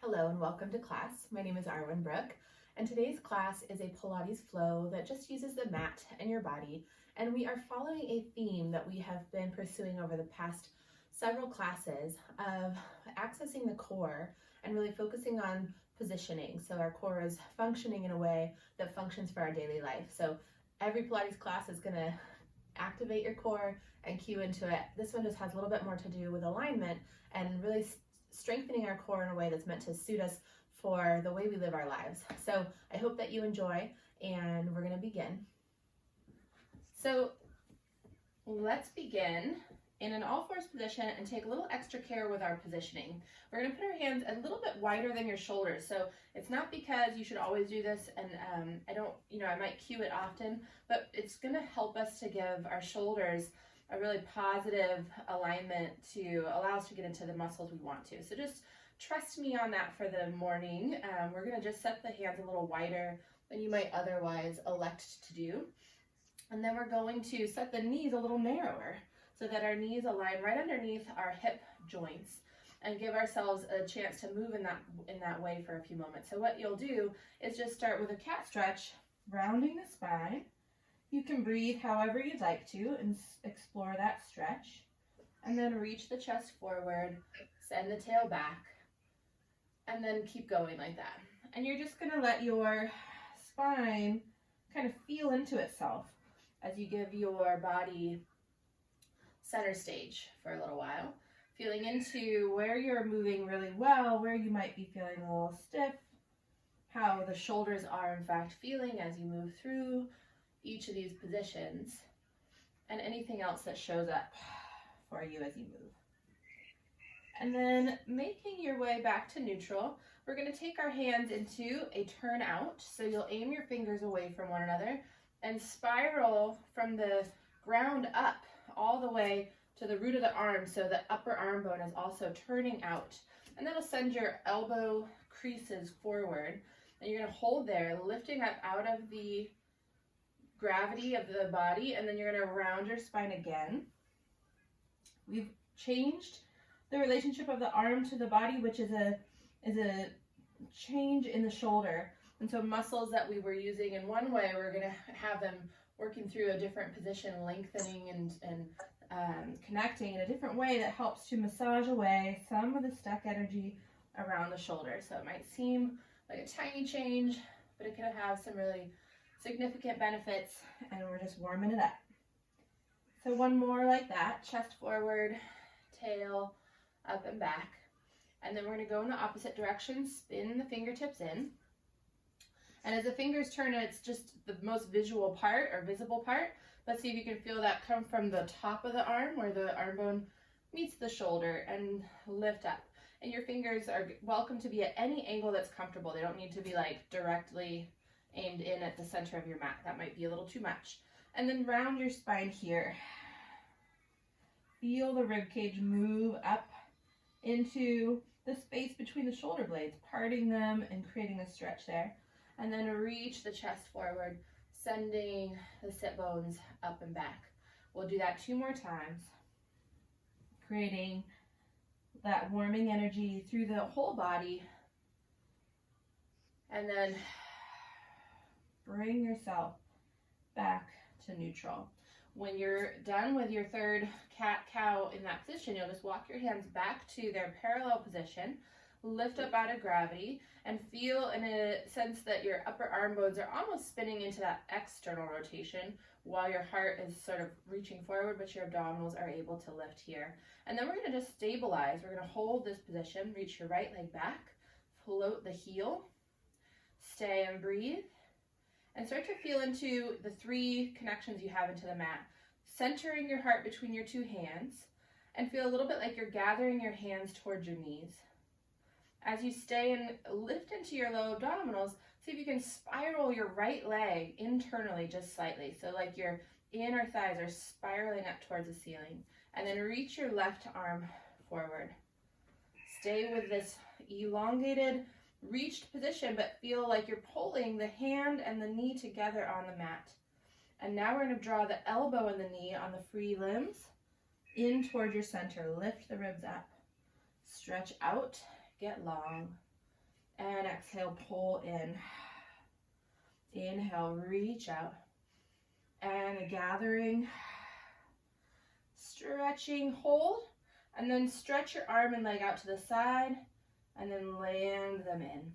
Hello and welcome to class. My name is Arwen Brooke, and today's class is a Pilates flow that just uses the mat and your body, and we are following a theme that we have been pursuing over the past several classes of accessing the core and really focusing on positioning, so our core is functioning in a way that functions for our daily life. So every Pilates class is going to activate your core and cue into it. This one just has a little bit more to do with alignment and really strengthening our core in a way that's meant to suit us for the way we live our lives. So I hope that you enjoy, and we're going to begin. So let's begin in an all-fours position and take a little extra care with our positioning. We're going to put our hands a little bit wider than your shoulders. So it's not because you should always do this, and I might cue it often, but it's going to help us to give our shoulders a really positive alignment to allow us to get into the muscles we want to. So just trust me on that for the morning. We're going to just set the hands a little wider than you might otherwise elect to do. And then we're going to set the knees a little narrower so that our knees align right underneath our hip joints and give ourselves a chance to move in that way for a few moments. So what you'll do is just start with a cat stretch, rounding the spine. You can breathe however you'd like to and explore that stretch. And then reach the chest forward, send the tail back, and then keep going like that. And you're just going to let your spine kind of feel into itself as you give your body center stage for a little while. Feeling into where you're moving really well, where you might be feeling a little stiff, how the shoulders are in fact feeling as you move through each of these positions, and anything else that shows up for you as you move. And then making your way back to neutral, we're going to take our hands into a turn out. So you'll aim your fingers away from one another and spiral from the ground up all the way to the root of the arm, so the upper arm bone is also turning out. And that'll send your elbow creases forward, and you're going to hold there, lifting up out of the gravity of the body, and then you're going to round your spine again. We've changed the relationship of the arm to the body, which is a change in the shoulder. And so muscles that we were using in one way, we're going to have them working through a different position, lengthening and connecting in a different way that helps to massage away some of the stuck energy around the shoulder. So it might seem like a tiny change, but it can have some really significant benefits, and we're just warming it up. So one more like that, chest forward, tail up and back. And then we're going to go in the opposite direction, spin the fingertips in. And as the fingers turn, it's just the most visual part or visible part. Let's see if you can feel that come from the top of the arm where the arm bone meets the shoulder and lift up. And your fingers are welcome to be at any angle that's comfortable. They don't need to be like directly aimed in at the center of your mat. That might be a little too much. And then round your spine here. Feel the rib cage move up into the space between the shoulder blades, parting them and creating a stretch there. And then reach the chest forward, sending the sit bones up and back. We'll do that 2 more times, creating that warming energy through the whole body. And then bring yourself back to neutral. When you're done with your third cat-cow in that position, you'll just walk your hands back to their parallel position, lift up out of gravity, and feel in a sense that your upper arm bones are almost spinning into that external rotation while your heart is sort of reaching forward, but your abdominals are able to lift here. And then we're going to just stabilize. We're going to hold this position, reach your right leg back, float the heel, stay and breathe. And start to feel into the 3 connections you have into the mat, centering your heart between your 2 hands, and feel a little bit like you're gathering your hands towards your knees. As you stay and lift into your low abdominals, see if you can spiral your right leg internally just slightly, so like your inner thighs are spiraling up towards the ceiling. And then reach your left arm forward. Stay with this elongated, reached position, but feel like you're pulling the hand and the knee together on the mat. And now we're going to draw the elbow and the knee on the free limbs in toward your center. Lift the ribs up. Stretch out, get long. And exhale, pull in. Inhale, reach out. And gathering, stretching, hold, and then stretch your arm and leg out to the side, and then land them in.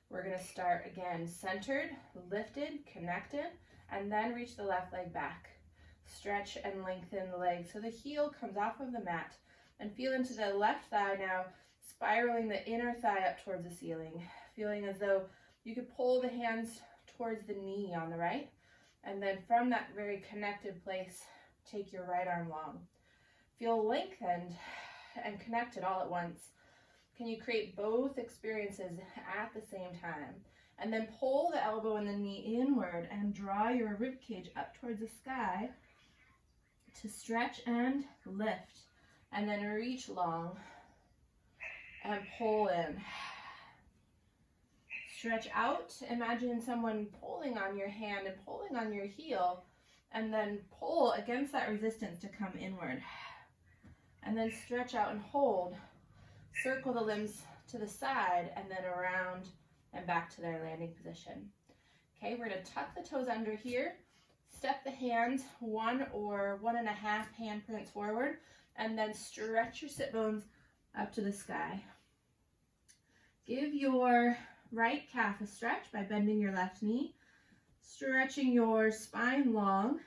We're going to start again, centered, lifted, connected, and then reach the left leg back. Stretch and lengthen the leg so the heel comes off of the mat, and feel into the left thigh now, spiraling the inner thigh up towards the ceiling, feeling as though you could pull the hands towards the knee on the right, and then from that very connected place, take your right arm long. Feel lengthened and connected all at once. Can you create both experiences at the same time? And then pull the elbow and the knee inward and draw your rib cage up towards the sky to stretch and lift. And then reach long and pull in. Stretch out. Imagine someone pulling on your hand and pulling on your heel, and then pull against that resistance to come inward. And then stretch out and hold. Circle the limbs to the side and then around and back to their landing position. Okay, we're going to tuck the toes under here. Step the hands 1 or 1.5 handprints forward, and then stretch your sit bones up to the sky. Give your right calf a stretch by bending your left knee, stretching your spine long.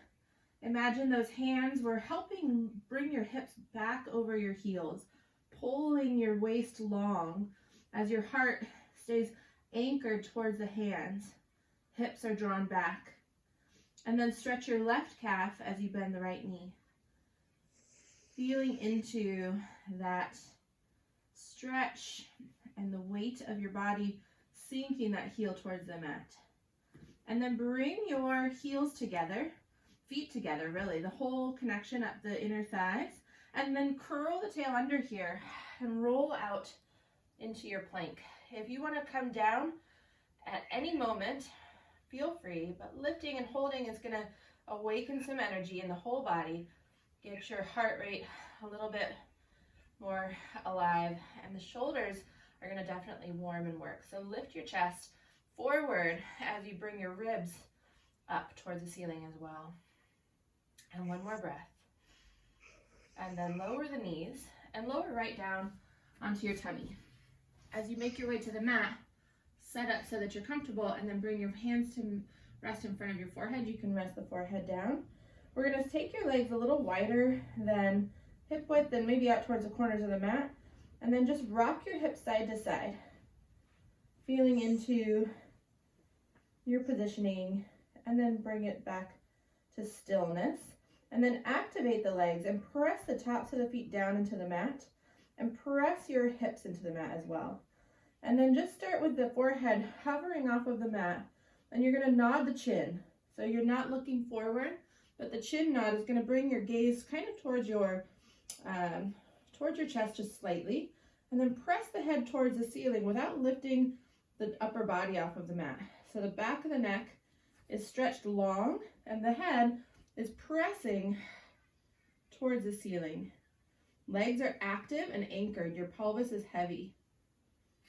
Imagine those hands were helping bring your hips back over your heels, pulling your waist long as your heart stays anchored towards the hands. Hips are drawn back. And then stretch your left calf as you bend the right knee. Feeling into that stretch and the weight of your body sinking that heel towards the mat. And then bring your heels together, feet together really, the whole connection up the inner thighs, and then curl the tail under here and roll out into your plank. If you want to come down at any moment, feel free, but lifting and holding is going to awaken some energy in the whole body, get your heart rate a little bit more alive, and the shoulders are going to definitely warm and work. So lift your chest forward as you bring your ribs up towards the ceiling as well. And one more breath. And then lower the knees and lower right down onto your tummy. As you make your way to the mat, set up so that you're comfortable, and then bring your hands to rest in front of your forehead. You can rest the forehead down. We're going to take your legs a little wider than hip width and maybe out towards the corners of the mat. And then just rock your hips side to side, feeling into your positioning, and then bring it back to stillness. And then activate the legs and press the tops of the feet down into the mat, and press your hips into the mat as well. And then just start with the forehead hovering off of the mat, and you're going to nod the chin. So you're not looking forward, but the chin nod is going to bring your gaze kind of towards your chest just slightly, and then press the head towards the ceiling without lifting the upper body off of the mat. So the back of the neck is stretched long, and the head is pressing towards the ceiling. Legs are active and anchored. Your pelvis is heavy.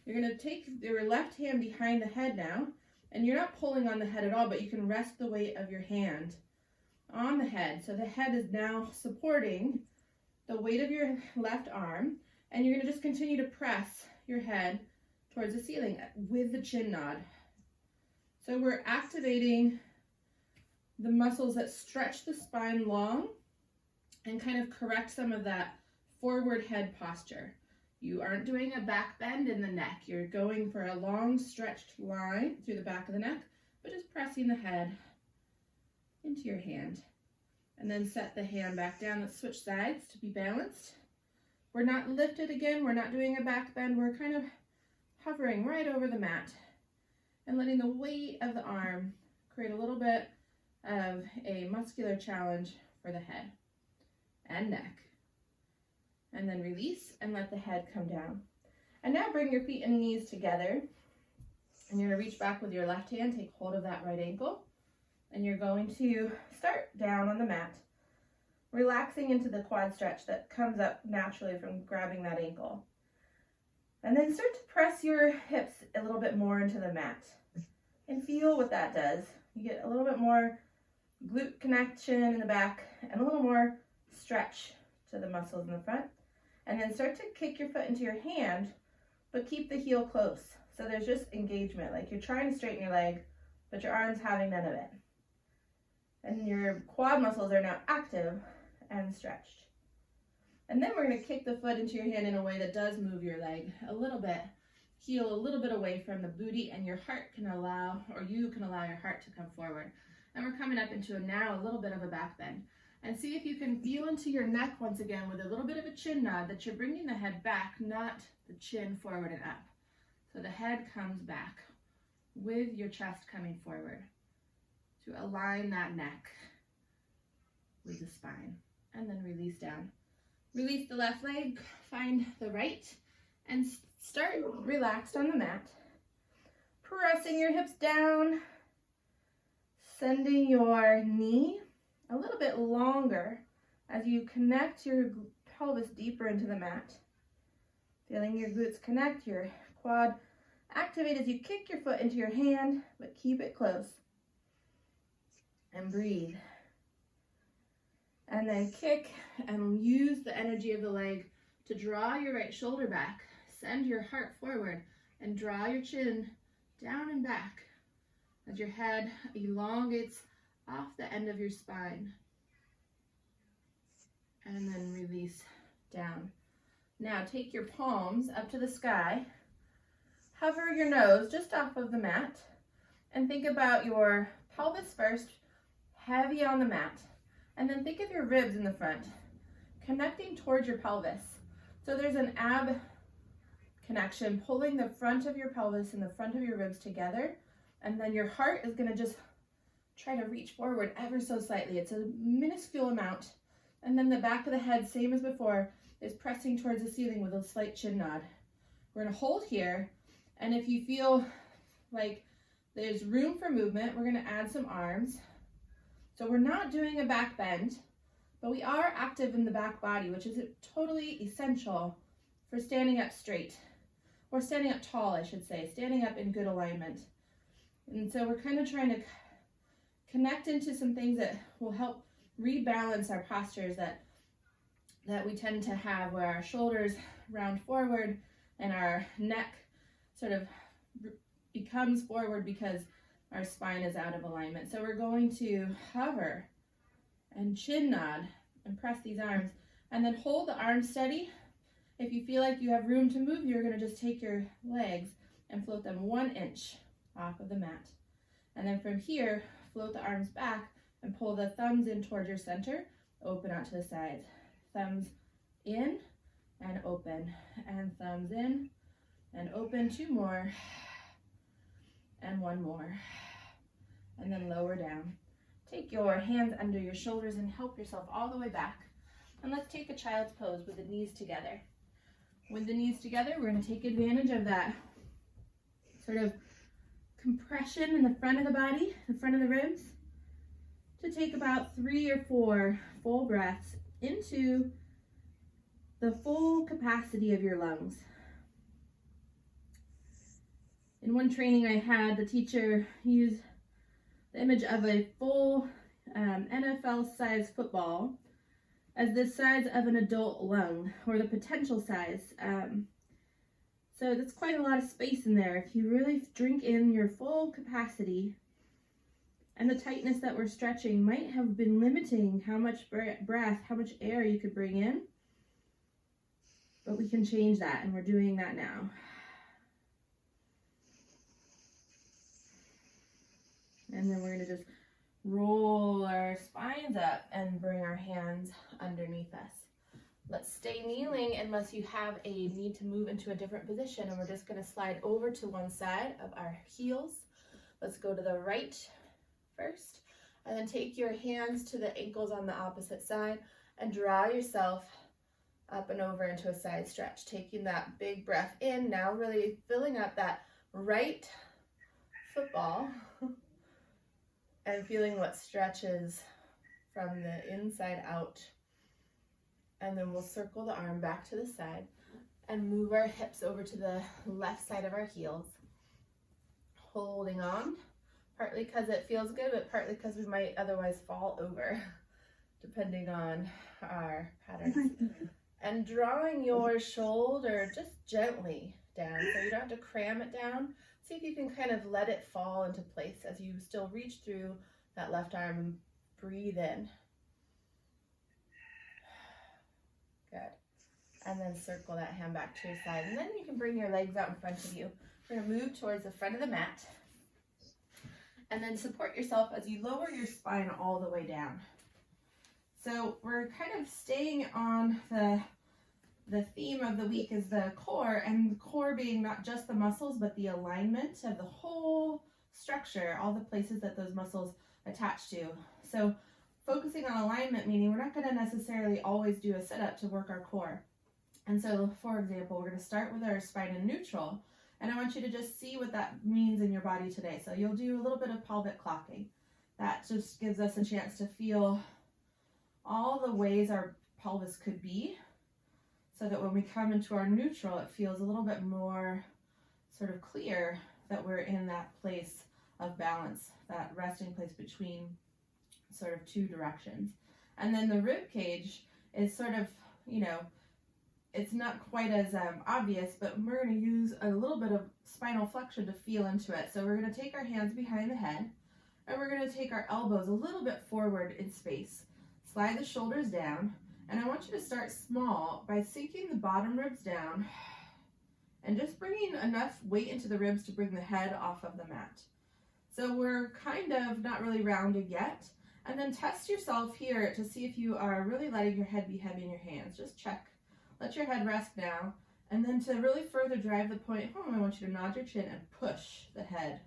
You're going to take your left hand behind the head now, and you're not pulling on the head at all, but you can rest the weight of your hand on the head. So the head is now supporting the weight of your left arm, and you're going to just continue to press your head towards the ceiling with the chin nod. So we're activating the muscles that stretch the spine long and kind of correct some of that forward head posture. You aren't doing a back bend in the neck. You're going for a long stretched line through the back of the neck, but just pressing the head into your hand. And then set the hand back down. Let's switch sides to be balanced. We're not lifted again. We're not doing a back bend. We're kind of hovering right over the mat and letting the weight of the arm create a little bit of a muscular challenge for the head and neck. And then release and let the head come down. And now bring your feet and knees together. And you're going to reach back with your left hand, take hold of that right ankle. And you're going to start down on the mat, relaxing into the quad stretch that comes up naturally from grabbing that ankle. And then start to press your hips a little bit more into the mat and feel what that does. You get a little bit more glute connection in the back and a little more stretch to the muscles in the front. And then start to kick your foot into your hand, but keep the heel close. So there's just engagement, like you're trying to straighten your leg, but your arm's having none of it. And your quad muscles are now active and stretched. And then we're going to kick the foot into your hand in a way that does move your leg a little bit, heel a little bit away from the booty, and your heart can allow, or you can allow your heart to come forward. And we're coming up into now a little bit of a back bend. And see if you can feel into your neck once again with a little bit of a chin nod, that you're bringing the head back, not the chin forward and up. So the head comes back with your chest coming forward to align that neck with the spine. And then release down. Release the left leg, find the right, and start relaxed on the mat. Pressing your hips down, sending your knee a little bit longer as you connect your pelvis deeper into the mat. Feeling your glutes connect, your quad activate as you kick your foot into your hand, but keep it close. And breathe. And then kick and use the energy of the leg to draw your right shoulder back. Send your heart forward and draw your chin down and back as your head elongates off the end of your spine. And then release down. Now take your palms up to the sky. Hover your nose just off of the mat and think about your pelvis first, heavy on the mat. And then think of your ribs in the front, connecting towards your pelvis. So there's an ab connection, pulling the front of your pelvis and the front of your ribs together. And then your heart is going to just try to reach forward ever so slightly. It's a minuscule amount. And then the back of the head, same as before, is pressing towards the ceiling with a slight chin nod. We're going to hold here. And if you feel like there's room for movement, we're going to add some arms. So we're not doing a back bend, but we are active in the back body, which is totally essential for standing up straight, or standing up tall, I should say, standing up in good alignment. And so we're kind of trying to connect into some things that will help rebalance our postures that we tend to have, where our shoulders round forward and our neck sort of becomes forward because our spine is out of alignment. So we're going to hover and chin nod and press these arms, and then hold the arms steady. If you feel like you have room to move, you're going to just take your legs and float them 1 inch off of the mat. And then from here, float the arms back and pull the thumbs in towards your center, open out to the sides. Thumbs in and open, and thumbs in and open. 2 more. And 1 more. And then lower down. Take your hands under your shoulders and help yourself all the way back. And let's take a child's pose with the knees together. With the knees together, we're going to take advantage of that sort of compression in the front of the body, the front of the ribs, to take about 3 or 4 full breaths into the full capacity of your lungs. In one training I had, the teacher used the image of a full NFL-sized football as the size of an adult lung, or the potential size. So that's quite a lot of space in there. If you really drink in your full capacity, and the tightness that we're stretching might have been limiting how much breath, how much air you could bring in, but we can change that, and we're doing that now. And then we're going to just roll our spines up and bring our hands underneath us. Let's stay kneeling unless you have a need to move into a different position. And we're just going to slide over to one side of our heels. Let's go to the right first. And then take your hands to the ankles on the opposite side and draw yourself up and over into a side stretch. Taking that big breath in, now really filling up that right football. And feeling what stretches from the inside out. And then we'll circle the arm back to the side And move our hips over to the left side of our heels. Holding on, partly because it feels good, but partly because we might otherwise fall over, depending on our patterns. And drawing your shoulder just gently down, so you don't have to cram it down. See if you can kind of let it fall into place as you still reach through that left arm and breathe in. Good. And then circle that hand back to your side. And then you can bring your legs out in front of you. We're going to move towards the front of the mat. And then support yourself as you lower your spine all the way down. So we're kind of staying on the theme of the week is the core, and the core being not just the muscles, but the alignment of the whole structure, all the places that those muscles attach to. So focusing on alignment, meaning we're not going to necessarily always do a sit-up to work our core. And so, for example, we're going to start with our spine in neutral, and I want you to just see what that means in your body today. So you'll do a little bit of pelvic clocking. That just gives us a chance to feel all the ways our pelvis could be, so that when we come into our neutral, it feels a little bit more sort of clear that we're in that place of balance, that resting place between sort of two directions. And then the rib cage is sort of, you know, it's not quite as obvious, but we're going to use a little bit of spinal flexion to feel into it. So we're going to take our hands behind the head, and we're going to take our elbows a little bit forward in space. Slide the shoulders down, and I want you to start small by sinking the bottom ribs down and just bringing enough weight into the ribs to bring the head off of the mat. So we're kind of not really rounded yet. And then test yourself here to see if you are really letting your head be heavy in your hands. Just check. Let your head rest now. And then to really further drive the point home, I want you to nod your chin and push the head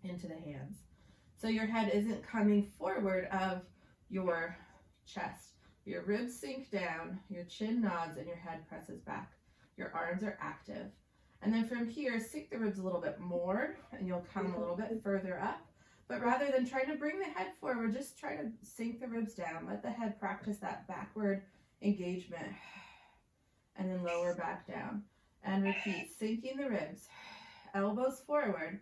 into the hands. So your head isn't coming forward of your chest. Your ribs sink down, your chin nods, and your head presses back. Your arms are active. And then from here, sink the ribs a little bit more, and you'll come a little bit further up. But rather than trying to bring the head forward, just try to sink the ribs down. Let the head practice that backward engagement. And then lower back down. And repeat, sinking the ribs. Elbows forward.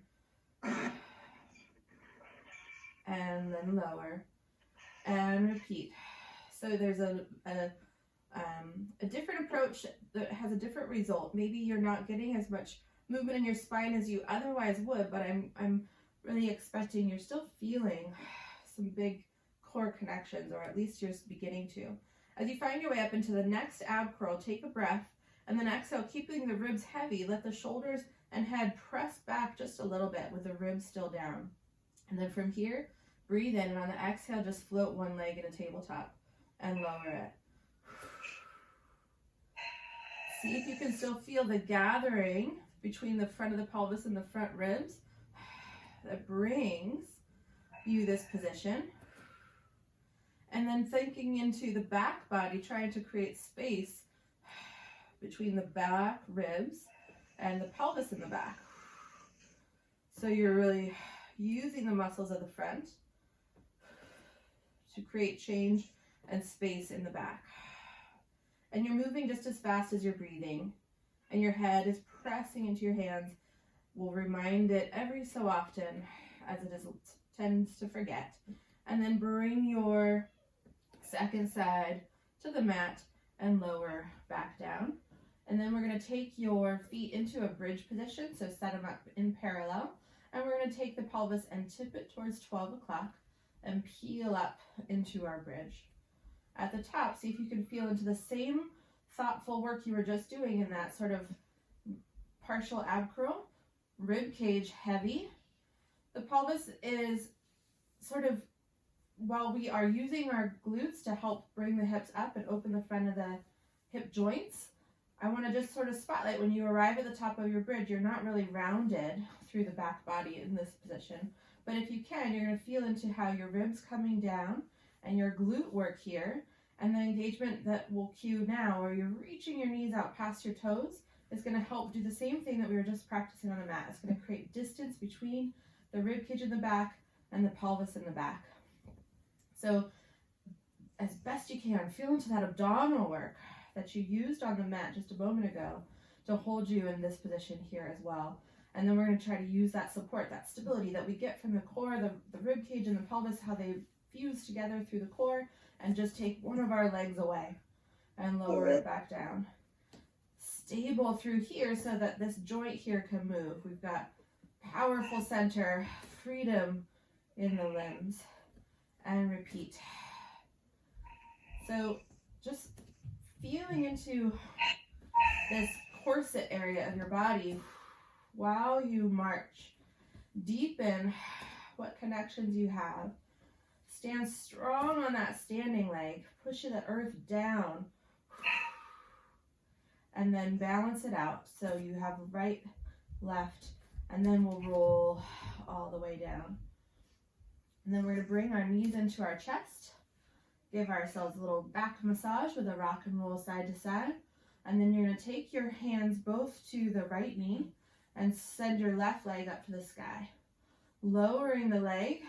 And then lower. And repeat. So there's a different approach that has a different result. Maybe you're not getting as much movement in your spine as you otherwise would, but I'm really expecting you're still feeling some big core connections, or at least you're beginning to. As you find your way up into the next ab curl, take a breath, and then exhale, keeping the ribs heavy. Let the shoulders and head press back just a little bit with the ribs still down. And then from here, breathe in, and on the exhale, just float one leg in a tabletop and lower it. See if you can still feel the gathering between the front of the pelvis and the front ribs that brings you this position. And then thinking into the back body, trying to create space between the back ribs and the pelvis in the back. So you're really using the muscles of the front to create change and space in the back. And you're moving just as fast as you're breathing, and your head is pressing into your hands. We'll remind it every so often, as it tends to forget. And then bring your second side to the mat and lower back down. And then we're going to take your feet into a bridge position, so set them up in parallel. And we're going to take the pelvis and tip it towards 12 o'clock and peel up into our bridge. At the top, see if you can feel into the same thoughtful work you were just doing in that sort of partial ab curl. Rib cage heavy. The pelvis is sort of, while we are using our glutes to help bring the hips up and open the front of the hip joints, I want to just sort of spotlight when you arrive at the top of your bridge, you're not really rounded through the back body in this position. But if you can, you're going to feel into how your ribs coming down and your glute work here, and the engagement that will cue now, where you're reaching your knees out past your toes, is going to help do the same thing that we were just practicing on the mat. It's going to create distance between the rib cage in the back and the pelvis in the back. So as best you can, feel into that abdominal work, that you used on the mat just a moment ago to hold you in this position here as well. And then we're going to try to use that support, that stability that we get from the core, the rib cage and the pelvis, how they fuse together through the core, and just take one of our legs away and lower it back down. Stable through here so that this joint here can move. We've got powerful center, freedom in the limbs, and repeat. So just feeling into this corset area of your body while you march. Deepen what connections you have. Stand strong on that standing leg. Push the earth down. And then balance it out. So you have right, left, and then we'll roll all the way down. And then we're going to bring our knees into our chest. Give ourselves a little back massage with a rock and roll side to side. And then you're going to take your hands both to the right knee and send your left leg up to the sky. Lowering the leg.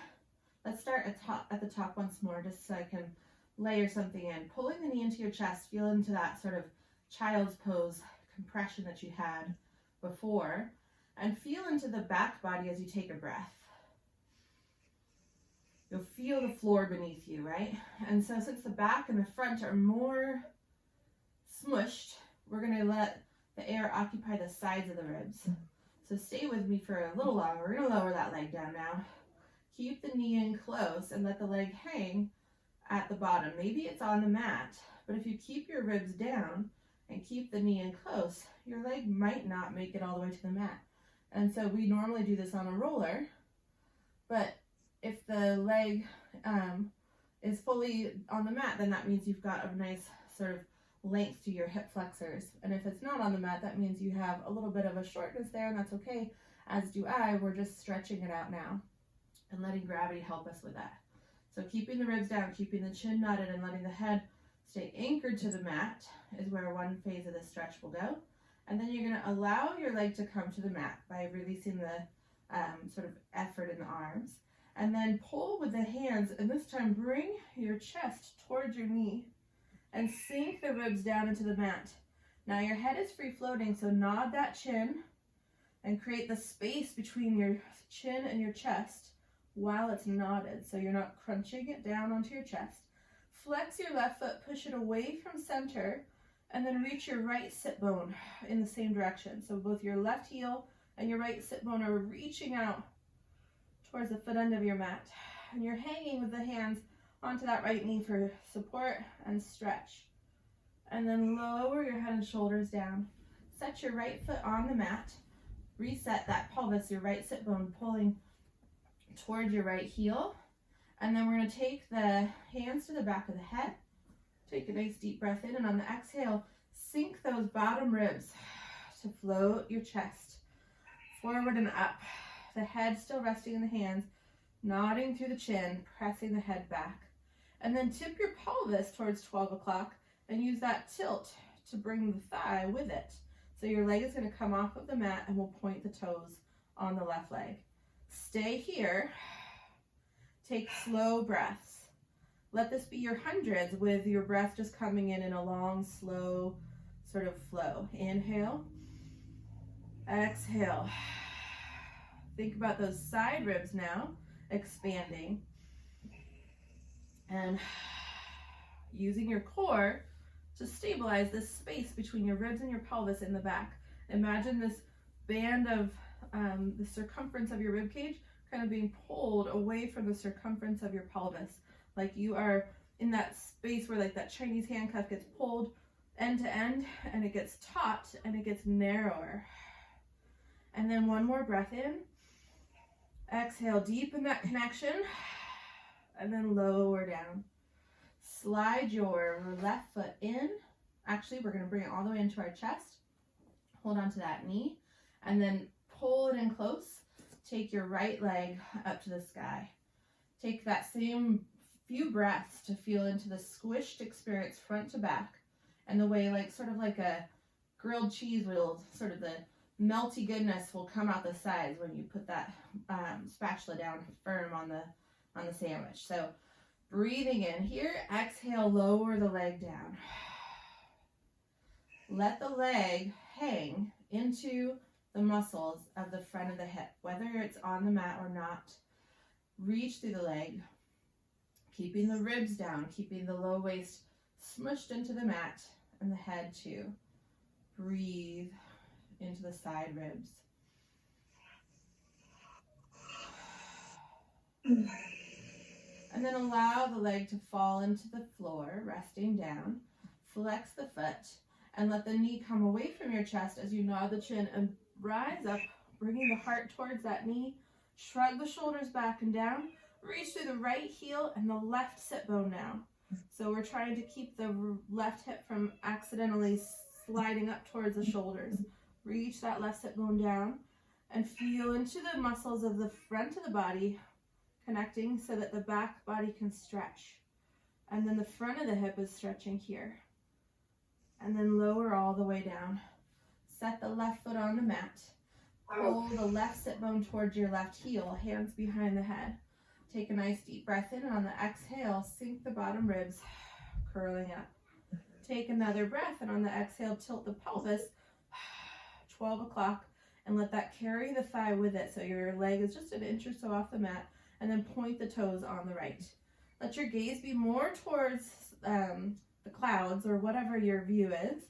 Let's start at the top once more, just so I can layer something in. Pulling the knee into your chest. Feel into that sort of child's pose compression that you had before. And feel into the back body as you take a breath. You'll feel the floor beneath you, right? And so since the back and the front are more smushed, we're going to let the air occupy the sides of the ribs. So stay with me for a little longer. We're going to lower that leg down now. Keep the knee in close and let the leg hang at the bottom. Maybe it's on the mat, but if you keep your ribs down and keep the knee in close, your leg might not make it all the way to the mat. And so we normally do this on a roller, but if the leg is fully on the mat, then that means you've got a nice sort of length to your hip flexors. And if it's not on the mat, that means you have a little bit of a shortness there, and that's okay, as do I. We're just stretching it out now and letting gravity help us with that. So keeping the ribs down, keeping the chin knotted, and letting the head stay anchored to the mat is where one phase of the stretch will go. And then you're going to allow your leg to come to the mat by releasing the sort of effort in the arms. And then pull with the hands, and this time bring your chest towards your knee and sink the ribs down into the mat. Now your head is free floating, so nod that chin and create the space between your chin and your chest while it's nodded, so you're not crunching it down onto your chest. Flex your left foot, push it away from center, and then reach your right sit bone in the same direction. So both your left heel and your right sit bone are reaching out towards the foot end of your mat. And you're hanging with the hands onto that right knee for support and stretch. And then lower your head and shoulders down. Set your right foot on the mat. Reset that pelvis, your right sit bone pulling towards your right heel. And then we're going to take the hands to the back of the head. Take a nice deep breath in, and on the exhale, sink those bottom ribs to float your chest forward and up. The head still resting in the hands, nodding through the chin, pressing the head back. And then tip your pelvis towards 12 o'clock and use that tilt to bring the thigh with it. So your leg is going to come off of the mat, and we'll point the toes on the left leg. Stay here. Take slow breaths. Let this be your hundreds with your breath just coming in a long, slow sort of flow. Inhale. Exhale. Think about those side ribs now, expanding. And using your core to stabilize this space between your ribs and your pelvis in the back. Imagine this band of the circumference of your rib cage kind of being pulled away from the circumference of your pelvis. Like you are in that space where like that Chinese handcuff gets pulled end to end, and it gets taut and it gets narrower. And then one more breath in. Exhale, deepen that connection, and then lower down. Slide your left foot in. Actually, we're going to bring it all the way into our chest. Hold on to that knee, and then pull it in close. Take your right leg up to the sky. Take that same few breaths to feel into the squished experience front to back, and the way like sort of like a grilled cheese will, sort of the melty goodness will come out the sides when you put that spatula down firm on the sandwich. So breathing in here, exhale, lower the leg down. Let the leg hang into the muscles of the front of the hip, whether it's on the mat or not. Reach through the leg, keeping the ribs down, keeping the low waist smushed into the mat, and the head too. Breathe into the side ribs. And then allow the leg to fall into the floor, resting down. Flex the foot and let the knee come away from your chest as you nod the chin and rise up, bringing the heart towards that knee. Shrug the shoulders back and down. Reach through the right heel and the left sit bone now. So we're trying to keep the left hip from accidentally sliding up towards the shoulders. Reach that left sit bone down and feel into the muscles of the front of the body, connecting so that the back body can stretch. And then the front of the hip is stretching here. And then lower all the way down. Set the left foot on the mat. Pull the left sit bone towards your left heel, hands behind the head. Take a nice deep breath in, and on the exhale, sink the bottom ribs, curling up. Take another breath, and on the exhale, tilt the pelvis, 12 o'clock, and let that carry the thigh with it. So your leg is just an inch or so off the mat, and then point the toes on the right. Let your gaze be more towards the clouds or whatever your view is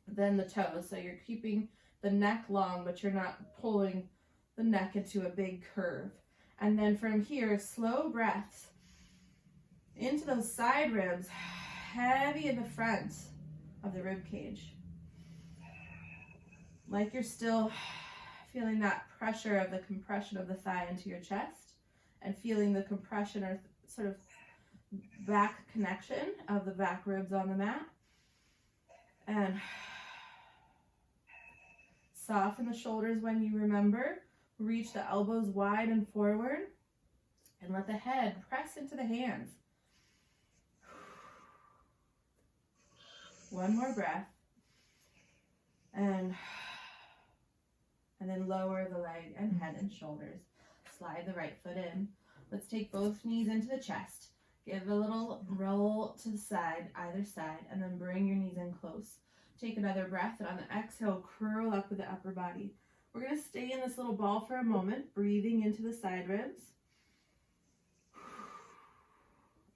than the toes. So you're keeping the neck long, but you're not pulling the neck into a big curve. And then from here, slow breaths into those side ribs, heavy in the front of the rib cage. Like you're still feeling that pressure of the compression of the thigh into your chest and feeling the compression or sort of back connection of the back ribs on the mat. And soften the shoulders when you remember. Reach the elbows wide and forward, and let the head press into the hands. One more breath. And then lower the leg and head and shoulders. Slide the right foot in. Let's take both knees into the chest. Give a little roll to the side, either side, and then bring your knees in close. Take another breath, and on the exhale, curl up with the upper body. We're going to stay in this little ball for a moment, breathing into the side ribs.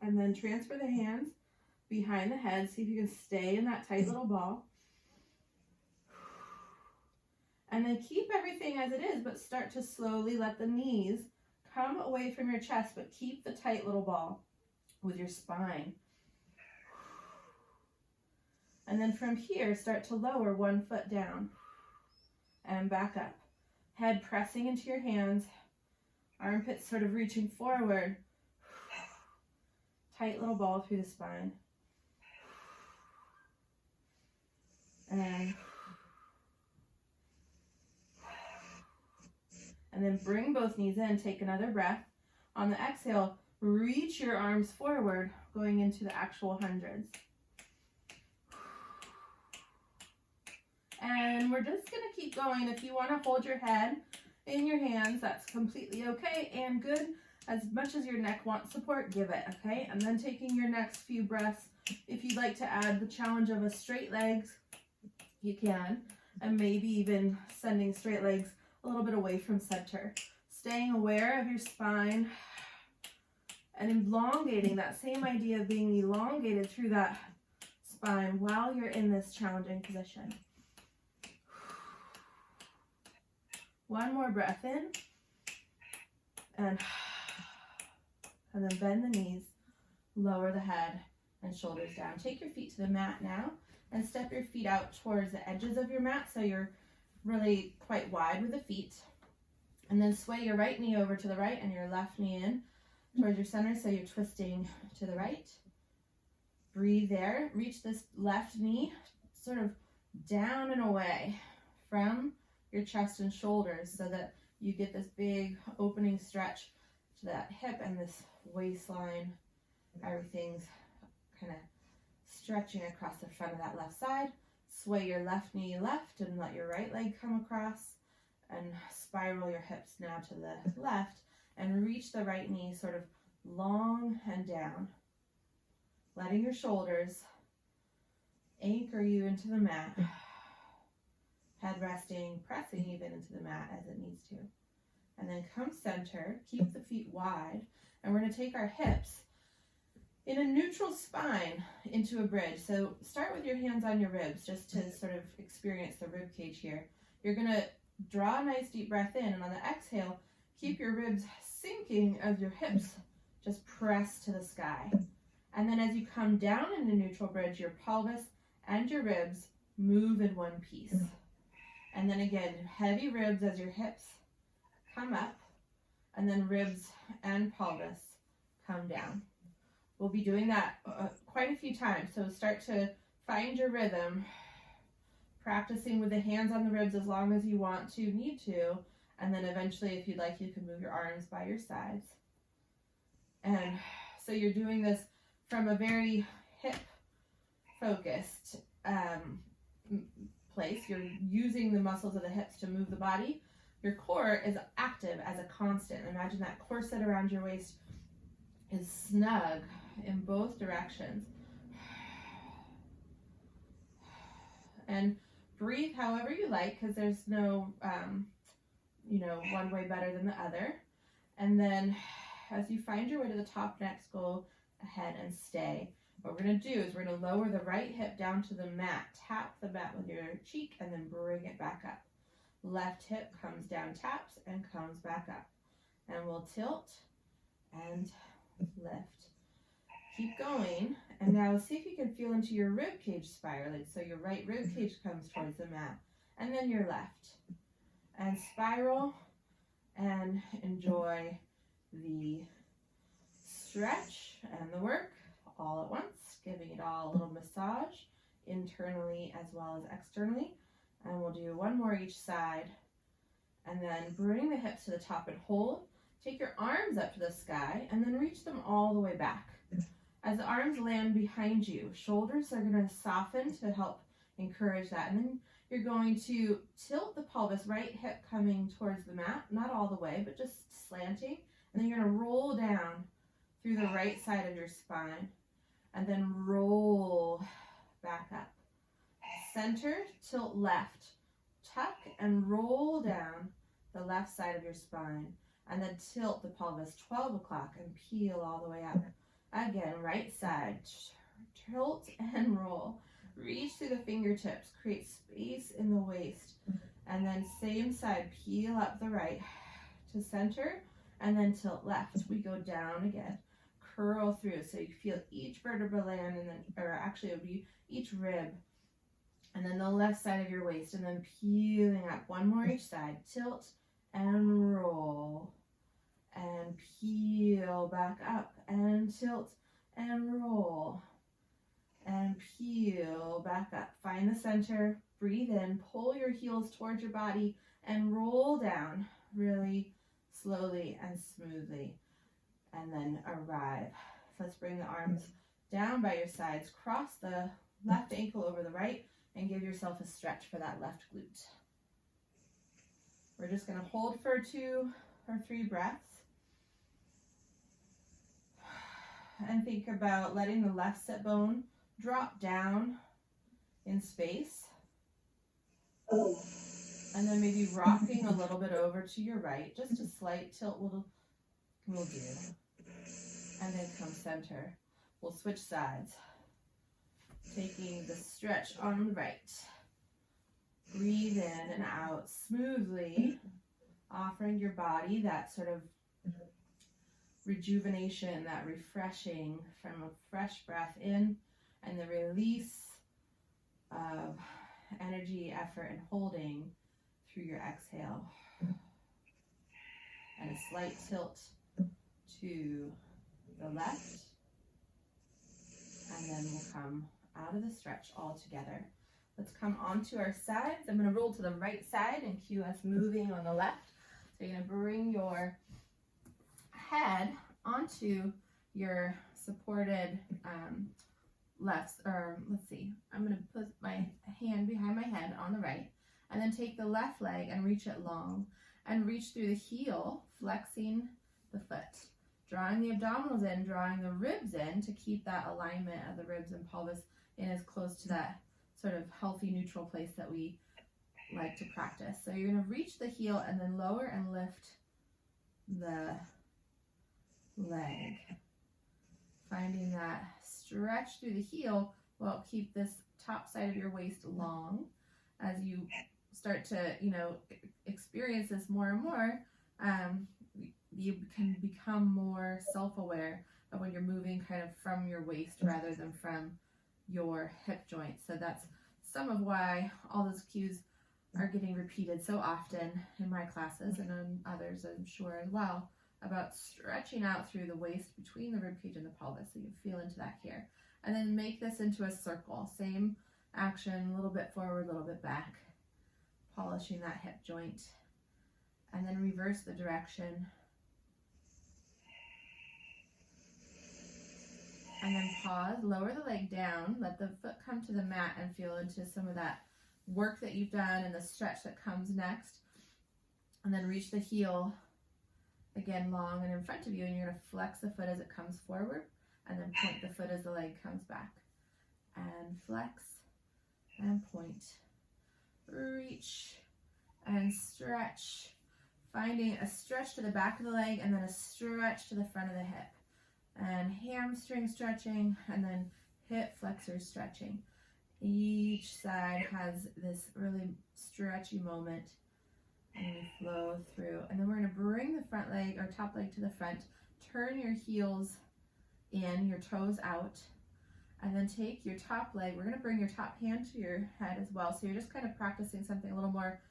And then transfer the hands behind the head. See if you can stay in that tight little ball. And then keep everything as it is, but start to slowly let the knees come away from your chest, but keep the tight little ball with your spine. And then from here, start to lower one foot down. And back up. Head pressing into your hands. Armpits sort of reaching forward. Tight little ball through the spine. And then bring both knees in. Take another breath. On the exhale, reach your arms forward, going into the actual hundreds. And we're just going to keep going. If you want to hold your head in your hands, that's completely okay and good. As much as your neck wants support, give it, okay? And then taking your next few breaths, if you'd like to add the challenge of a straight legs, you can. And maybe even sending straight legs a little bit away from center. Staying aware of your spine and elongating, that same idea of being elongated through that spine while you're in this challenging position. One more breath in, and then bend the knees, lower the head and shoulders down. Take your feet to the mat now, and step your feet out towards the edges of your mat so you're really quite wide with the feet. And then sway your right knee over to the right and your left knee in towards your center so you're twisting to the right. Breathe there. Reach this left knee sort of down and away from your chest and shoulders so that you get this big opening stretch to that hip and this waistline. Everything's kind of stretching across the front of that left side. Sway your left knee left and let your right leg come across, and spiral your hips now to the left and reach the right knee sort of long and down. Letting your shoulders Anchor you into the mat. Head resting, pressing even into the mat as it needs to. And then come center, keep the feet wide, and we're going to take our hips in a neutral spine into a bridge. So start with your hands on your ribs just to sort of experience the rib cage here. You're going to draw a nice deep breath in, and on the exhale, keep your ribs sinking as your hips just press to the sky. And then as you come down in the neutral bridge, your pelvis and your ribs move in one piece. And then again, heavy ribs as your hips come up, and then ribs and pelvis come down. We'll be doing that quite a few times, so start to find your rhythm, practicing with the hands on the ribs as long as you need to, and then eventually, if you'd like, you can move your arms by your sides. And so you're doing this from a very hip-focused place. You're using the muscles of the hips to move the body. Your core is active as a constant. Imagine that corset around your waist is snug in both directions. And breathe however you like, because there's no, one way better than the other. And then as you find your way to the top next, go ahead and stay. What we're going to do is we're going to lower the right hip down to the mat, tap the mat with your cheek, and then bring it back up. Left hip comes down, taps, and comes back up. And we'll tilt and lift. Keep going, and now see if you can feel into your rib cage spiraling. So your right rib cage comes towards the mat, and then your left. And spiral, and enjoy the stretch and the work all at once, giving it all a little massage internally as well as externally. And we'll do one more each side, and then bring the hips to the top and hold. Take your arms up to the sky and then reach them all the way back. As the arms land behind you, shoulders are going to soften to help encourage that. And then you're going to tilt the pelvis, right hip coming towards the mat, not all the way, but just slanting. And then you're going to roll down through the right side of your spine, and then roll back up. Center, tilt left, tuck and roll down the left side of your spine, and then tilt the pelvis 12 o'clock and peel all the way up. Again, right side, tilt and roll. Reach through the fingertips, create space in the waist, and then same side, peel up the right to center, and then tilt left. We go down again, curl through, so you feel each vertebra land, and then, or actually it would be each rib, and then the left side of your waist, and then peeling up. One more each side, tilt and roll, and peel back up, and tilt and roll, and peel back up. Find the center, breathe in, pull your heels towards your body, and roll down really slowly and smoothly, and then arrive. So let's bring the arms down by your sides, cross the left ankle over the right, and give yourself a stretch for that left glute. We're just going to hold for 2 or 3 breaths. And think about letting the left sit bone drop down in space. And then maybe rocking a little bit over to your right. Just a slight tilt will do. And then come center. We'll switch sides. Taking the stretch on the right. Breathe in and out smoothly, offering your body that sort of rejuvenation, that refreshing from a fresh breath in, and the release of energy, effort, and holding through your exhale. And a slight tilt to the left, and then we'll come out of the stretch all together. Let's come onto our sides. I'm going to roll to the right side and cue us moving on the left. So you're going to bring your head onto your supported left, or let's see, I'm going to put my hand behind my head on the right, and then take the left leg and reach it long, and reach through the heel, flexing the foot, drawing the abdominals in, drawing the ribs in to keep that alignment of the ribs and pelvis in as close to that sort of healthy, neutral place that we like to practice. So you're going to reach the heel and then lower and lift the leg. Finding that stretch through the heel will keep this top side of your waist long. As you start to, experience this more and more, you can become more self-aware of when you're moving kind of from your waist rather than from your hip joint. So that's some of why all those cues are getting repeated so often in my classes and in others, I'm sure, as well, about stretching out through the waist between the ribcage and the pelvis. So you feel into that here. And then make this into a circle. Same action, a little bit forward, a little bit back. Polishing that hip joint. And then reverse the direction. And then pause, lower the leg down, let the foot come to the mat and feel into some of that work that you've done and the stretch that comes next. And then reach the heel again long and in front of you, and you're going to flex the foot as it comes forward and then point the foot as the leg comes back. And flex and point. Reach and stretch. Finding a stretch to the back of the leg and then a stretch to the front of the hip. And hamstring stretching, and then hip flexor stretching. Each side has this really stretchy moment, and we flow through. And then we're going to bring the front leg or top leg to the front, turn your heels in, your toes out, and then take your top leg. We're going to bring your top hand to your head as well. So you're just kind of practicing something a little more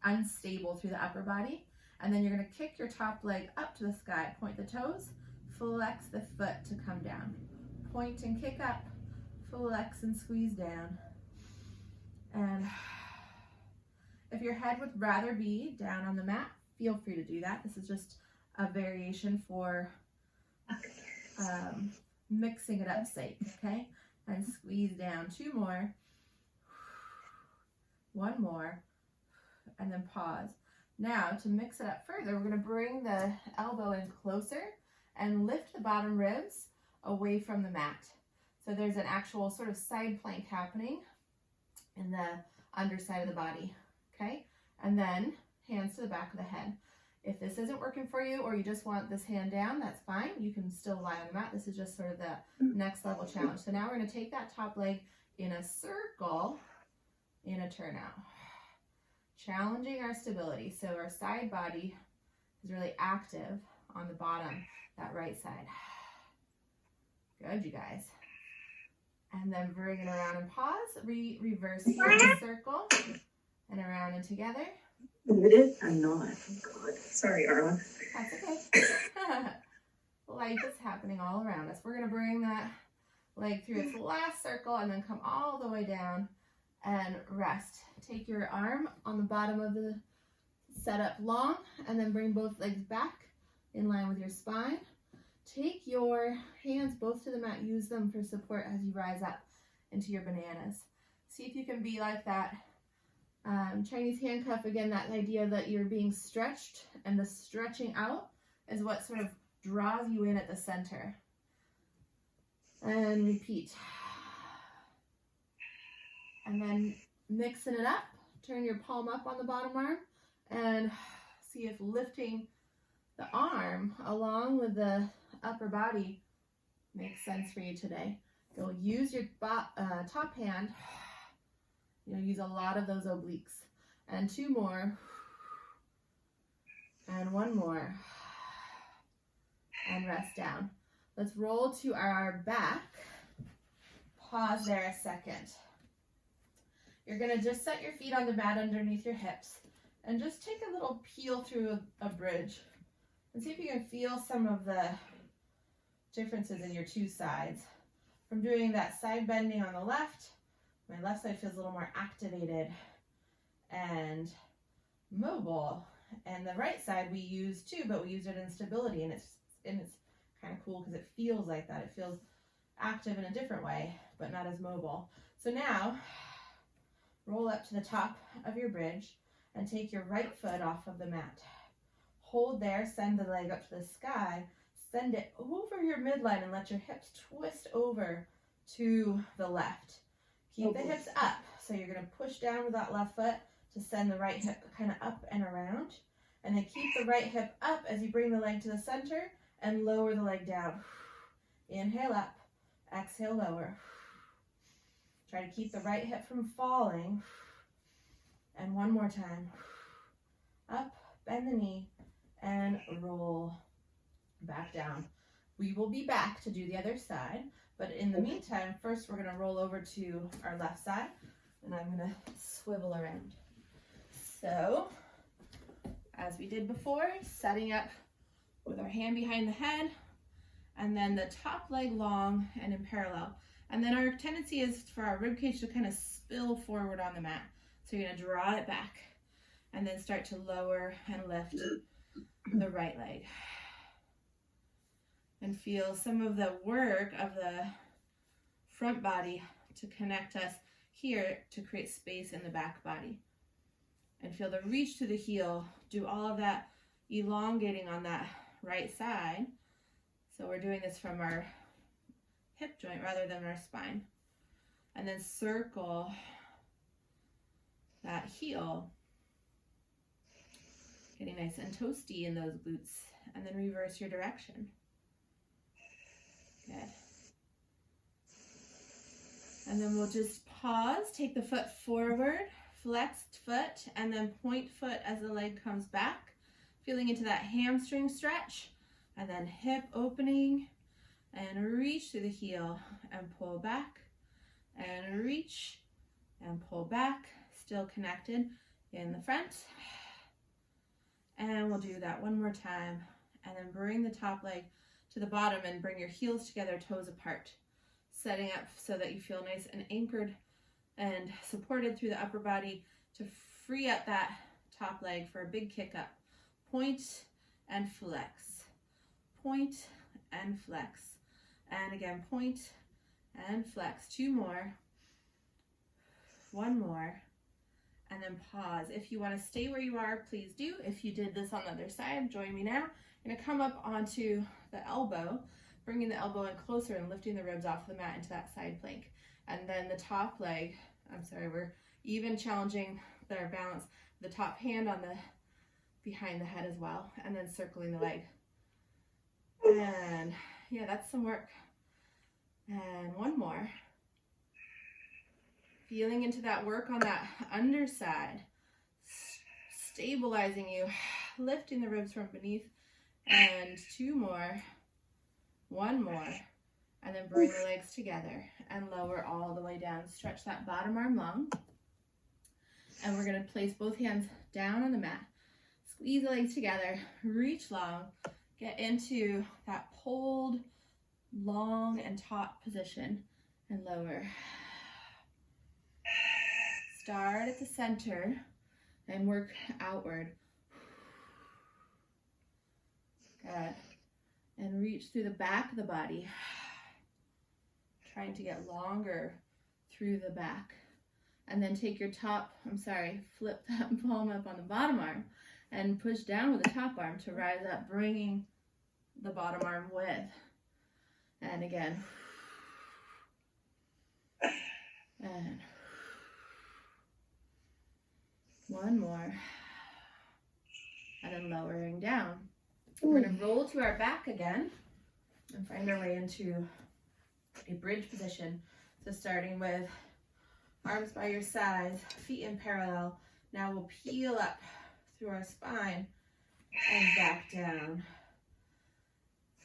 unstable through the upper body. And then you're going to kick your top leg up to the sky, point the toes, flex the foot to come down. Point and kick up, flex and squeeze down. And if your head would rather be down on the mat, feel free to do that. This is just a variation for mixing it up sake, okay? And squeeze down. 2 more. 1 more. And then pause. Now, to mix it up further, we're going to bring the elbow in closer and lift the bottom ribs away from the mat. So there's an actual sort of side plank happening in the underside of the body, okay? And then hands to the back of the head. If this isn't working for you or you just want this hand down, that's fine. You can still lie on the mat. This is just sort of the next level challenge. So now we're going to take that top leg in a circle in a turnout. Challenging our stability. So our side body is really active on the bottom, that right side. Good, you guys. And then bring it around and pause. Reverse the circle and around and together. Committed? I'm not. God. Sorry, Arwen. That's okay. Life is happening all around us. We're going to bring that leg through its last circle and then come all the way down and rest. Take your arm on the bottom of the setup long and then bring both legs back in line with your spine. Take your hands both to the mat. Use them for support as you rise up into your bananas. See if you can be like that Chinese handcuff again, that idea that you're being stretched and the stretching out is what sort of draws you in at the center. And repeat. And then mixing it up, turn your palm up on the bottom arm and see if lifting the arm along with the upper body makes sense for you today. Go use your top hand. Use a lot of those obliques. And 2 more. And 1 more. And rest down. Let's roll to our back. Pause there a second. You're going to just set your feet on the mat underneath your hips and just take a little peel through a bridge and see if you can feel some of the differences in your 2 sides. From doing that side bending on the left, my left side feels a little more activated and mobile. And the right side we use too, but we use it in stability, and it's kind of cool because it feels like that. It feels active in a different way, but not as mobile. So now, roll up to the top of your bridge and take your right foot off of the mat. Hold there, send the leg up to the sky, send it over your midline and let your hips twist over to the left. Keep the hips up So you're going to push down with that left foot to send the right hip kind of up and around. And then keep the right hip up as you bring the leg to the center and lower the leg down. Inhale up, exhale lower. Try to keep the right hip from falling. And one more time. Up, bend the knee, and roll back down. We will be back to do the other side, but in the meantime, first we're going to roll over to our left side, and I'm going to swivel around. So, as we did before, setting up with our hand behind the head, and then the top leg long and in parallel. And then our tendency is for our rib cage to kind of spill forward on the mat. So you're going to draw it back and then start to lower and lift the right leg. And feel some of the work of the front body to connect us here to create space in the back body. And feel the reach to the heel. Do all of that elongating on that right side. So we're doing this from our hip joint rather than our spine. And then circle that heel, getting nice and toasty in those glutes, and then reverse your direction. Good. And then we'll just pause, take the foot forward, flexed foot, and then point foot as the leg comes back, feeling into that hamstring stretch, and then hip opening, and reach through the heel, and pull back, and reach, and pull back, still connected in the front. And we'll do that one more time, and then bring the top leg to the bottom and bring your heels together, toes apart, setting up so that you feel nice and anchored and supported through the upper body to free up that top leg for a big kick up. Point and flex, point and flex, and again point and flex. Two more, one more, and then pause. If you want to stay where you are, please do. If you did this on the other side, join me now. I'm going to come up onto the elbow, bringing the elbow in closer and lifting the ribs off the mat into that side plank. And then the top leg, we're even challenging our balance, the top hand on the behind the head as well, and then circling the leg. And yeah, that's some work. And one more. Feeling into that work on that underside, stabilizing you, lifting the ribs from beneath, and two more, one more, and then bring the legs together and lower all the way down. Stretch that bottom arm long, and we're going to place both hands down on the mat, squeeze the legs together, reach long, get into that pulled, long and taut position, and lower. Start at the center and work outward. Good. And reach through the back of the body. Trying to get longer through the back. And then take your flip that palm up on the bottom arm and push down with the top arm to rise up, bringing the bottom arm with. And again. And one more. And then lowering down. We're going to roll to our back again and find our way into a bridge position. So starting with arms by your sides, feet in parallel. Now we'll peel up through our spine and back down.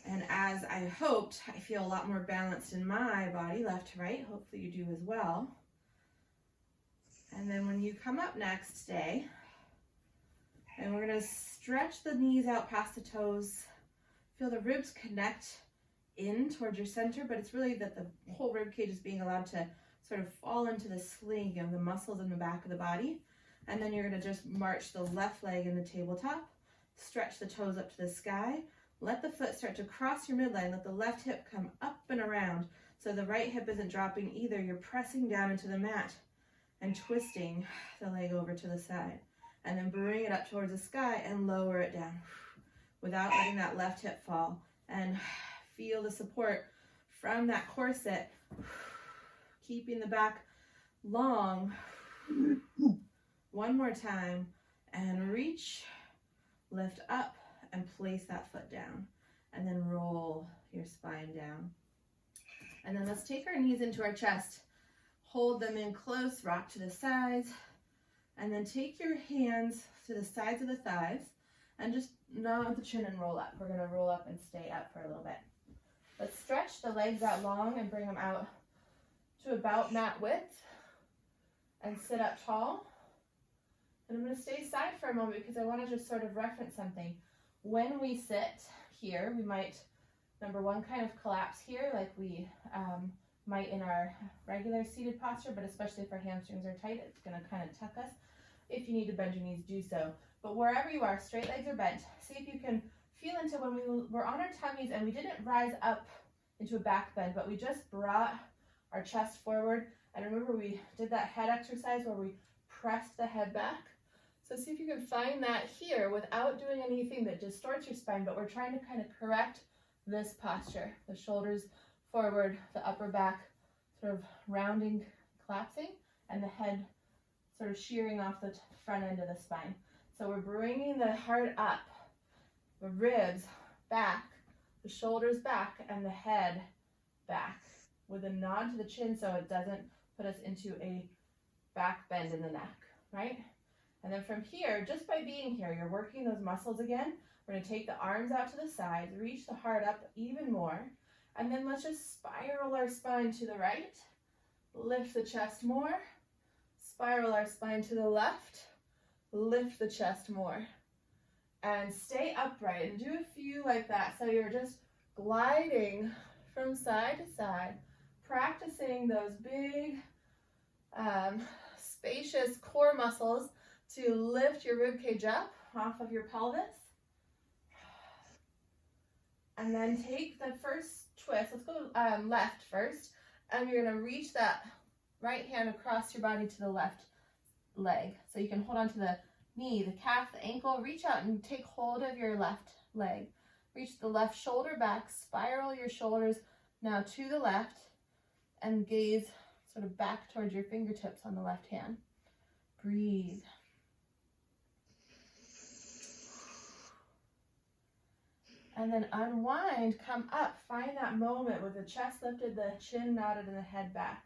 And as I hoped, I feel a lot more balanced in my body, left to right. Hopefully you do as well. And then when you come up next, stay. And we're going to stretch the knees out past the toes. Feel the ribs connect in towards your center, but it's really that the whole rib cage is being allowed to sort of fall into the sling of the muscles in the back of the body. And then you're going to just march the left leg in the tabletop, stretch the toes up to the sky, let the foot start to cross your midline, let the left hip come up and around so the right hip isn't dropping either. You're pressing down into the mat and twisting the leg over to the side. And then bring it up towards the sky and lower it down without letting that left hip fall. And feel the support from that corset, keeping the back long. One more time, and reach, lift up, and place that foot down, and then roll your spine down. And then let's take our knees into our chest, hold them in close, rock to the sides, and then take your hands to the sides of the thighs, and just nod the chin and roll up. We're gonna roll up and stay up for a little bit. Let's stretch the legs out long and bring them out to about mat width, and sit up tall. And I'm going to stay side for a moment because I want to just sort of reference something. When we sit here, we might, number one, kind of collapse here like we might in our regular seated posture, but especially if our hamstrings are tight, it's going to kind of tuck us. If you need to bend your knees, do so. But wherever you are, straight legs are bent. See if you can feel into when we were on our tummies and we didn't rise up into a back bend, but we just brought our chest forward. And remember, we did that head exercise where we pressed the head back. So see if you can find that here without doing anything that distorts your spine, but we're trying to kind of correct this posture. The shoulders forward, the upper back sort of rounding, collapsing, and the head sort of shearing off the front end of the spine. So we're bringing the heart up, the ribs back, the shoulders back, and the head back with a nod to the chin so it doesn't put us into a back bend in the neck, right? And then from here, just by being here, you're working those muscles again. We're going to take the arms out to the sides, reach the heart up even more, and then let's just spiral our spine to the right, lift the chest more, spiral our spine to the left, lift the chest more, and stay upright, and do a few like that. So you're just gliding from side to side, practicing those big, spacious core muscles to lift your rib cage up off of your pelvis. And then take the first twist. Let's go left first. And you're going to reach that right hand across your body to the left leg. So you can hold on to the knee, the calf, the ankle. Reach out and take hold of your left leg. Reach the left shoulder back. Spiral your shoulders now to the left. And gaze sort of back towards your fingertips on the left hand. Breathe. And then unwind, come up, find that moment with the chest lifted, the chin nodded, and the head back.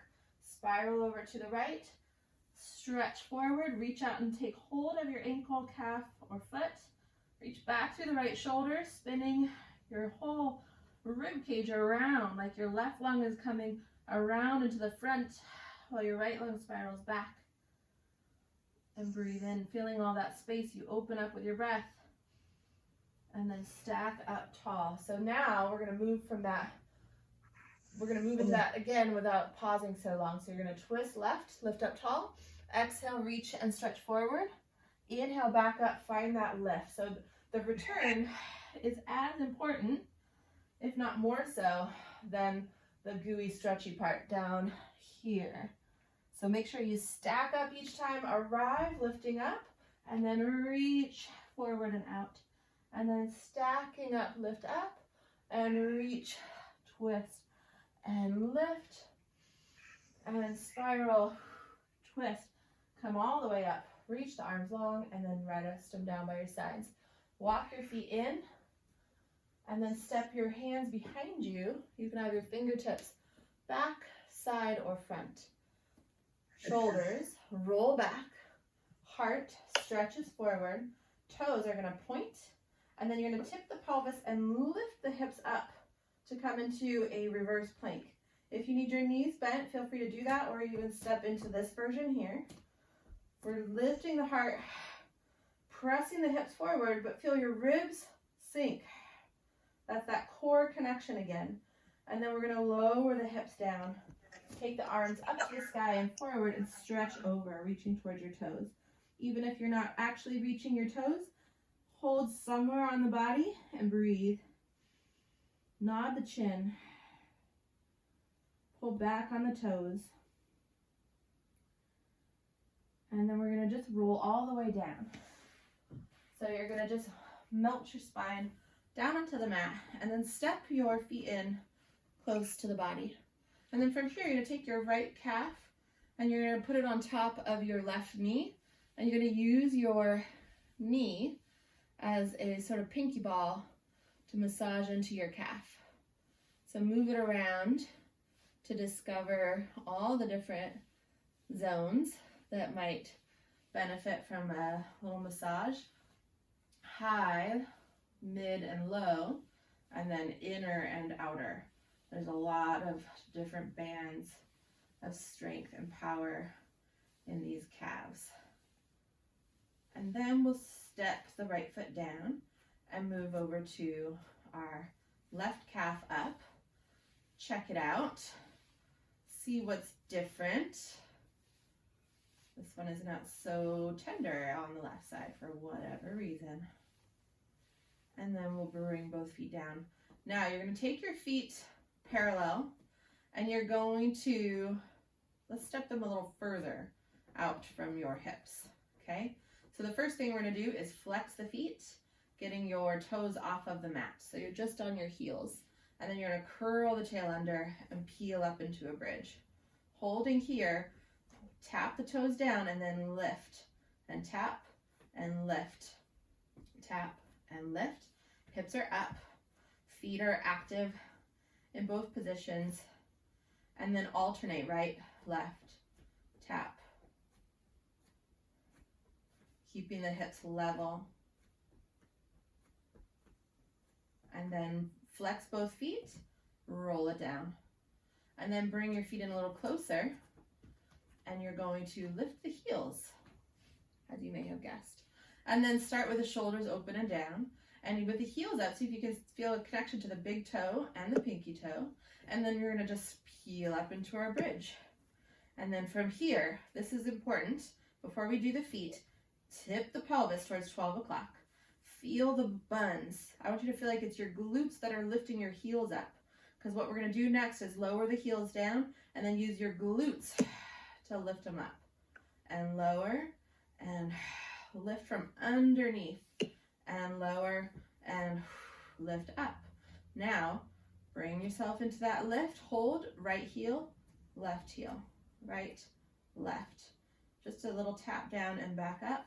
Spiral over to the right, stretch forward, reach out and take hold of your ankle, calf, or foot. Reach back through the right shoulder, spinning your whole rib cage around, like your left lung is coming around into the front while your right lung spirals back. And breathe in, feeling all that space you open up with your breath. And then stack up tall. So now we're going to move from that. We're going to move into that again without pausing so long. So you're going to twist left, lift up tall. Exhale, reach and stretch forward. Inhale, back up, find that lift. So the return is as important, if not more so, than the gooey, stretchy part down here. So make sure you stack up each time, arrive, lifting up, and then reach forward and out. And then stacking up, lift up, and reach, twist, and lift, and spiral, twist. Come all the way up, reach the arms long, and then rest them down by your sides. Walk your feet in, and then step your hands behind you. You can have your fingertips back, side, or front. Shoulders roll back, heart stretches forward, toes are going to point. And then you're going to tip the pelvis and lift the hips up to come into a reverse plank. If you need your knees bent, feel free to do that, or even step into this version here. We're lifting the heart, pressing the hips forward, but feel your ribs sink. That's that core connection again. And then we're going to lower the hips down. Take the arms up to the sky and forward and stretch over, reaching towards your toes. Even if you're not actually reaching your toes, hold somewhere on the body and breathe. Nod the chin. Pull back on the toes. And then we're going to just roll all the way down. So you're going to just melt your spine down onto the mat and then step your feet in close to the body. And then from here, you're going to take your right calf And you're going to put it on top of your left knee, and you're going to use your knee as a sort of pinky ball to massage into your calf. So move it around to discover all the different zones that might benefit from a little massage. High, mid, and low, and then inner and outer. There's a lot of different bands of strength and power in these calves. And then we'll step the right foot down and move over to our left calf up. Check it out. See what's different. This one is not so tender on the left side for whatever reason. And then we'll bring both feet down. Now you're going to take your feet parallel, and you're going to, let's step them a little further out from your hips, okay? So the first thing we're going to do is flex the feet, getting your toes off of the mat. So you're just on your heels, and then you're going to curl the tail under and peel up into a bridge. Holding here, tap the toes down and then lift, and tap and lift, tap and lift. Hips are up, feet are active in both positions, and then alternate right, left, tap. Keeping the hips level. And then flex both feet, roll it down. And then bring your feet in a little closer, and you're going to lift the heels, as you may have guessed. And then start with the shoulders open and down. And with the heels up, see if you can feel a connection to the big toe and the pinky toe. And then you're going to just peel up into our bridge. And then from here, this is important, before we do the feet, tip the pelvis towards 12 o'clock. Feel the buns. I want you to feel like it's your glutes that are lifting your heels up. Because what we're going to do next is lower the heels down and then use your glutes to lift them up. And lower and lift from underneath. And lower and lift up. Now, bring yourself into that lift. Hold, right heel, right, left. Just a little tap down and back up.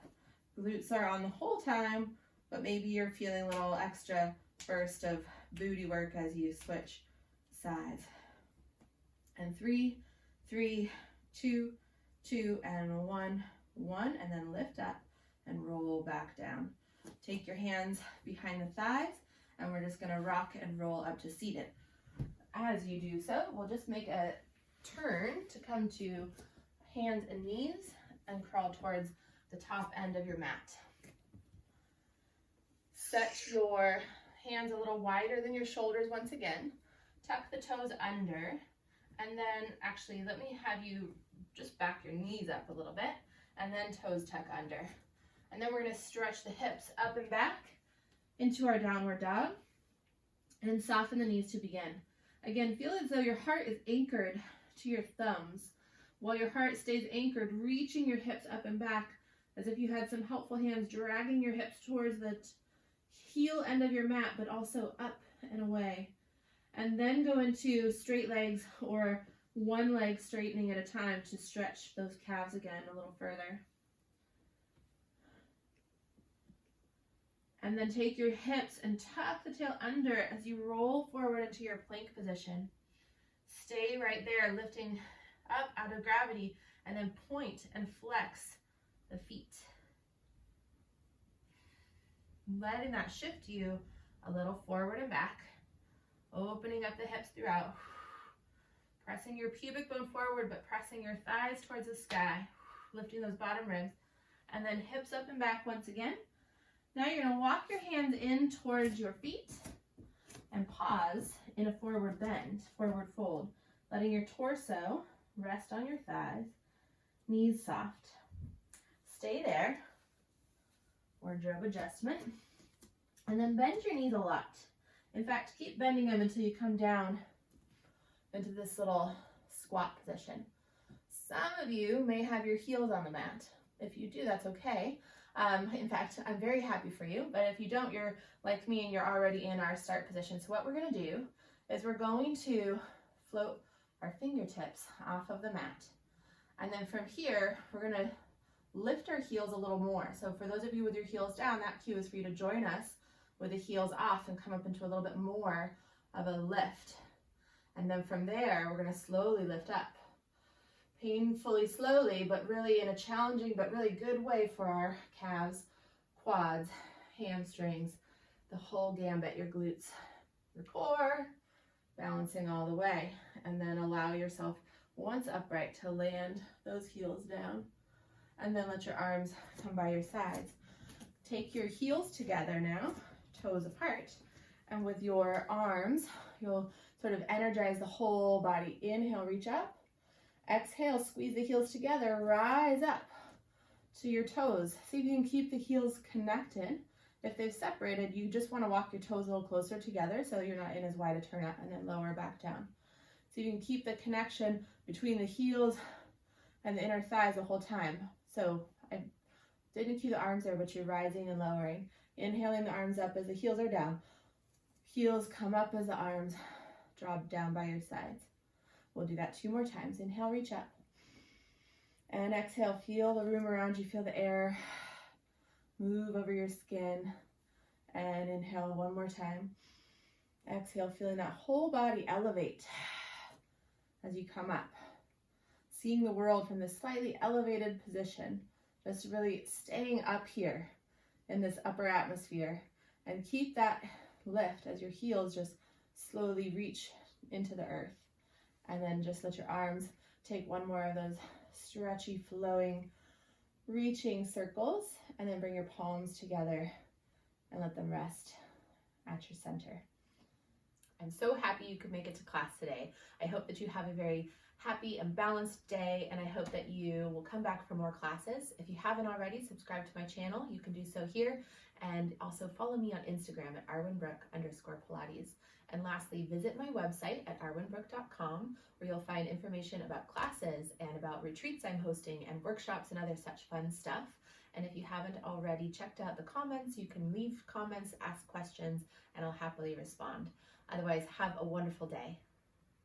Glutes are on the whole time, but maybe you're feeling a little extra burst of booty work as you switch sides. And 3, 3, 2, 2, and 1, 1, and then lift up and roll back down. Take your hands behind the thighs, and we're just going to rock and roll up to seated. As you do so, we'll just make a turn to come to hands and knees and crawl towards the top end of your mat. Set your hands a little wider than your shoulders once again. Tuck the toes under, and then actually let me have you just back your knees up a little bit, and then toes tuck under. And then we're going to stretch the hips up and back into our downward dog and soften the knees to begin. Again, feel as though your heart is anchored to your thumbs while your heart stays anchored, reaching your hips up and back as if you had some helpful hands dragging your hips towards the heel end of your mat, but also up and away. And then go into straight legs or one leg straightening at a time to stretch those calves again a little further. And then take your hips and tuck the tail under as you roll forward into your plank position. Stay right there, lifting up out of gravity, and then point and flex the feet. Letting that shift you a little forward and back, opening up the hips throughout. Pressing your pubic bone forward, but pressing your thighs towards the sky, lifting those bottom ribs, and then hips up and back once again. Now you're going to walk your hands in towards your feet and pause in a forward bend, forward fold, letting your torso rest on your thighs, knees soft. Stay there, wardrobe adjustment, and then bend your knees a lot. In fact, keep bending them until you come down into this little squat position. Some of you may have your heels on the mat. If you do, that's okay. In fact, I'm very happy for you, but if you don't, you're like me and you're already in our start position. So what we're going to do is we're going to float our fingertips off of the mat. And then from here, we're gonna lift our heels a little more. So for those of you with your heels down, that cue is for you to join us with the heels off and come up into a little bit more of a lift. And then from there, we're gonna slowly lift up. Painfully slowly, but really in a challenging but really good way for our calves, quads, hamstrings, the whole gambit, your glutes, your core, balancing all the way. And then allow yourself, once upright, to land those heels down. And then let your arms come by your sides. Take your heels together now, toes apart. And with your arms, you'll sort of energize the whole body. Inhale, reach up. Exhale, squeeze the heels together, rise up to your toes. See if you can keep the heels connected. If they've separated, you just want to walk your toes a little closer together so you're not in as wide a turn up, and then lower back down. So you can keep the connection between the heels and the inner thighs the whole time. So I didn't cue the arms there, but you're rising and lowering. Inhaling the arms up as the heels are down. Heels come up as the arms drop down by your sides. We'll do that 2 more times. Inhale, reach up. And exhale, feel the room around you, feel the air move over your skin. And inhale 1 more time. Exhale, feeling that whole body elevate as you come up. Seeing the world from this slightly elevated position, just really staying up here in this upper atmosphere. And keep that lift as your heels just slowly reach into the earth. And then just let your arms take 1 more of those stretchy, flowing, reaching circles, and then bring your palms together and let them rest at your center. I'm so happy you could make it to class today. I hope that you have a very happy and balanced day, and I hope that you will come back for more classes. If you haven't already, subscribe to my channel. You can do so here, and also follow me on Instagram at arwenbrooke_Pilates. And lastly, visit my website at arwenbrooke.com, where you'll find information about classes and about retreats I'm hosting and workshops and other such fun stuff. And if you haven't already checked out the comments, you can leave comments, ask questions, and I'll happily respond. Otherwise, have a wonderful day.